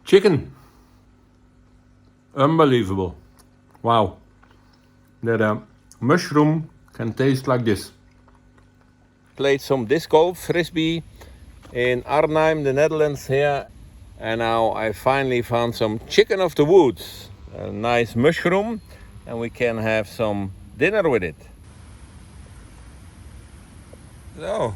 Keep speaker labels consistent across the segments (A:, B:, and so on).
A: Chicken. Unbelievable. Wow. That mushroom can taste like this. Played some disc golf, frisbee in Arnhem, the Netherlands here. And now I finally found some chicken of the woods. A nice mushroom. And we can have some dinner with it. So,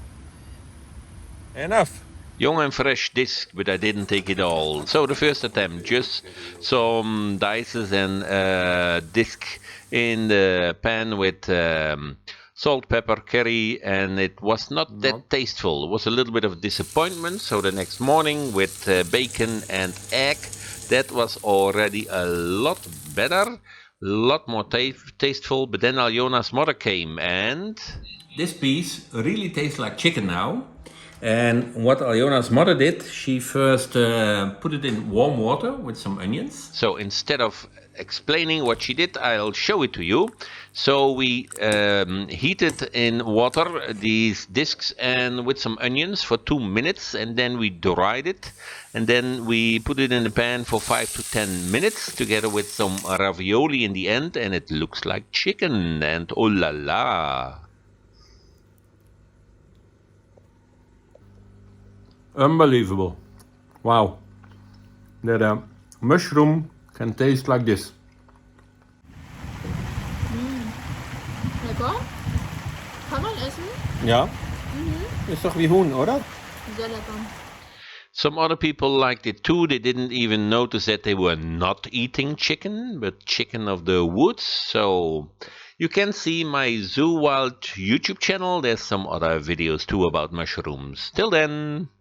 A: enough. Young and fresh disc, but I didn't take it all. So the first attempt, just some dices and disc in the pan with salt, pepper, curry, and it was not that tasteful. It was a little bit of disappointment. So the next morning with bacon and egg, that was already a lot better, a lot more tasteful. But then Aljona's mother came and this piece really tastes like chicken now. And what Aljona's mother did, she first put it in warm water with some onions. So instead of explaining what she did, I'll show it to you. So we heated in water these discs and with some onions for 2 minutes, and then we dried it, and then we put it in the pan for 5 to 10 minutes together with some ravioli in the end, and it looks like chicken, and oh la la. Unbelievable. Wow. That mushroom can taste like this.
B: Lecker. Kann man essen?
A: Ja. Ist doch wie Huhn, oder?
B: Sehr lecker.
A: Some other people liked it too. They didn't even notice that they were not eating chicken, but chicken of the woods. So you can see my Zoo Wild YouTube channel. There's some other videos too about mushrooms. Till then.